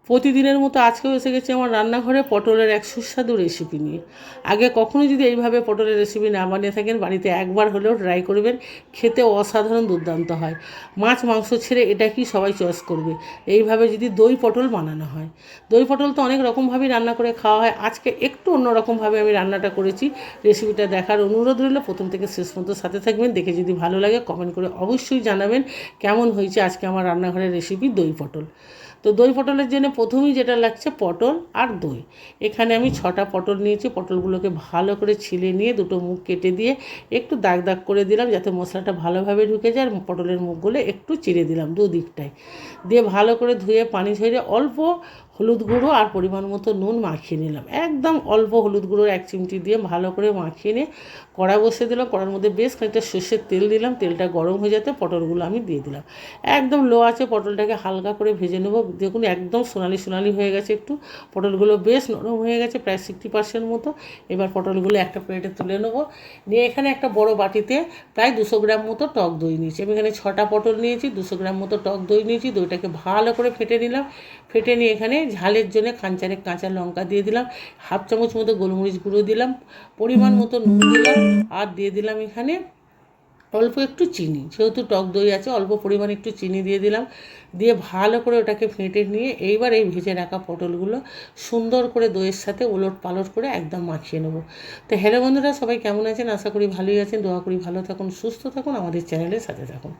প্রতিদিনের মতো আজকেও এসে গেছি আমার রান্নাঘরে পটলের এক সুস্বাদু রেসিপি নিয়ে। আগে কখনো যদি এইভাবে পটলের রেসিপি না বানিয়ে থাকেন, বাড়িতে একবার হলেও ট্রাই করবেন। খেতে অসাধারণ দুর্দান্ত হয়। মাছ মাংস ছেড়ে এটা কি সবাই চয়েস করবে এইভাবে যদি দই পটল বানানো হয়। দই পটল তো অনেক রকমভাবেই রান্না করে খাওয়া হয়, আজকে একটু অন্যরকমভাবে আমি রান্নাটা করেছি। রেসিপিটা দেখার অনুরোধ রইল, প্রথম থেকে শেষ পর্যন্ত সাথে থাকবেন। দেখে যদি ভালো লাগে কমেন্ট করে অবশ্যই জানাবেন কেমন হয়েছে আজকে আমার রান্নাঘরের রেসিপি দই পটল। তো দই পটলের জন্য প্রথমেই যেটা লাগছে পটল আর দই। এখানে আমি 6টা পটল নিয়েছি। পটলগুলোকে ভালো করে ছিলে নিয়ে দুটো মুখ কেটে দিয়ে একটু দাগ দাগ করে দিলাম যাতে মশলাটা ভালোভাবে ঢুকে যায়। আর পটলের মুখগুলো একটু চিড়ে দিলাম দুদিকটায়, দিয়ে ভালো করে ধুয়ে পানি ঝরিয়ে অল্প হলুদ গুঁড়ো আর পরিমাণ মতো নুন মাখিয়ে নিলাম। একদম অল্প হলুদ গুঁড়ো 1 চিমটি দিয়ে ভালো করে মাখিয়ে নিয়ে কড়া বসিয়ে দিলাম। কড়ার মধ্যে বেশ খানিকটা সর্ষের তেল দিলাম। তেলটা গরম হয়ে যেতে পটলগুলো আমি দিয়ে দিলাম। একদম লো আছে পটলটাকে হালকা করে ভেজে নেব। দেখুন একদম সোনালি সোনালি হয়ে গেছে, একটু পটলগুলো বেশ নরম হয়ে গেছে, প্রায় 60% মতো। এবার পটলগুলো একটা প্লেটে তুলে নেব। নিয়ে এখানে একটা বড় বাটিতে প্রায় 200 গ্রাম মতো টক দই নিয়েছি। আমি এখানে 6টা পটল নিয়েছি, 200 গ্রাম মতো টক দই নিয়েছি। দইটাকে ভালো করে ফেটে নিলাম। ফেটে নিয়ে এখানে ঝালের জন্য খানচারেক কাঁচা লঙ্কা দিয়ে দিলাম, 1/2 চামচ মতো গোলমরিচ গুঁড়ো দিলাম, পরিমাণ মতো নুন দিলাম, আর দিয়ে দিলাম এখানে অল্প একটু চিনি। যেহেতু টক দই আছে অল্প পরিমাণে একটু চিনি দিয়ে দিলাম। দিয়ে ভালো করে ওটাকে ফেটে নিয়ে এইবার এই ভেজে রাখা পটলগুলো সুন্দর করে দইয়ের সাথে ওলট পালট করে একদম মাখিয়ে নেব। তো হ্যালো বন্ধুরা, সবাই কেমন আছেন? আশা করি ভালোই আছেন। দোয়া করি ভালো থাকুন, সুস্থ থাকুন, আমাদের চ্যানেলের সাথে থাকুন।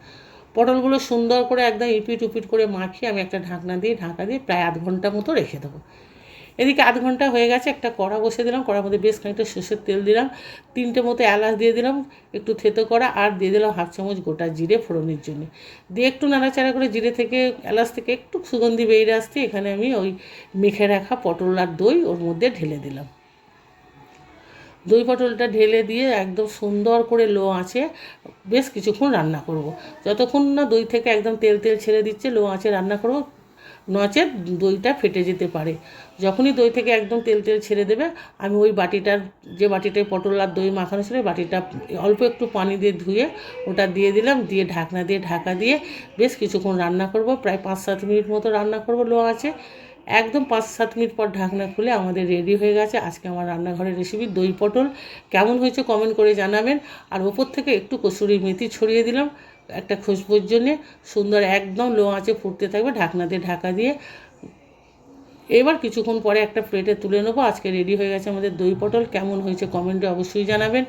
পটলগুলো সুন্দর করে একদম ইপিট উপিট করে মাখিয়ে আমি একটা ঢাকা দিয়ে প্রায় 1/2 ঘন্টা মতো রেখে দেবো। এদিকে 1/2 ঘন্টা হয়ে গেছে। একটা কড়া বসিয়ে দিলাম। কড়ার মধ্যে বেশ খানিকটা সর্ষের তেল দিলাম, 3টে মতো এলাচ দিয়ে দিলাম একটু থেতো করা, আর দিয়ে দিলাম 1/2 চামচ গোটা জিরে ফোড়নের জন্য। দিয়ে একটু নাড়াচাড়া করে জিরে থেকে এলাচ থেকে একটু সুগন্ধি বেরিয়ে আসতে এখানে আমি ওই মেখে রাখা পটল আর দই ওর মধ্যে ঢেলে দিলাম। দই পটলটা ঢেলে দিয়ে একদম সুন্দর করে লো আঁচে বেশ কিছুক্ষণ রান্না করব। যতক্ষণ না দই থেকে একদম তেল তেল ছেড়ে দিচ্ছে লো আঁচে রান্না করব, নচেত দইটা ফেটে যেতে পারে। যখনই দই থেকে একদম তেল তেল ছেড়ে দেবে আমি ওই বাটিটার, যে বাটিটায় পটল আর দই মাখানো ছিল বাটিটা অল্প একটু পানি দিয়ে ধুয়ে ওটা দিয়ে দিলাম। দিয়ে ঢাকনা দিয়ে ঢাকা দিয়ে বেশ কিছুক্ষণ রান্না করব, প্রায় 5-7 মিনিট মতো রান্না করব লো আছে। একদম 5-7 মিনিট পর ঢাকনা খুলে আমাদের রেডি হয়ে গেছে আজকে আমার রান্নাঘরের রেসিপি দই পটল। কেমন হয়েছে কমেন্ট করে জানাবেন। আর ওপর থেকে একটু কসুরি মেথি ছড়িয়ে দিলাম একটা খুশবুর জন্যে। সুন্দর একদম লো আঁচে ফুটতে থাকবে ঢাকনা দিয়ে ঢাকা দিয়ে। এবার কিছুক্ষণ পরে একটা প্লেটে তুলে নেবো। আজকে রেডি হয়ে গেছে আমাদের দই পটল। কেমন হয়েছে কমেন্টে অবশ্যই জানাবেন।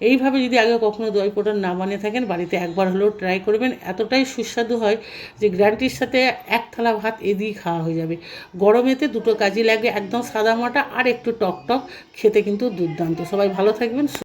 এইভাবে যদি আগে কখনো দই পটল না বানিয়ে থাকেন, বাড়িতে একবার হলেও ট্রাই করবেন। এতটাই সুস্বাদু হয় যে গ্যারান্টির সাথে 1 থালা ভাত এদিয়েই খাওয়া হয়ে যাবে। গরমেতে দুটো কাজে লাগে, একদম সাদা মাটা আর একটু টক টক, খেতে কিন্তু দুর্দান্ত। সবাই ভালো থাকবেন।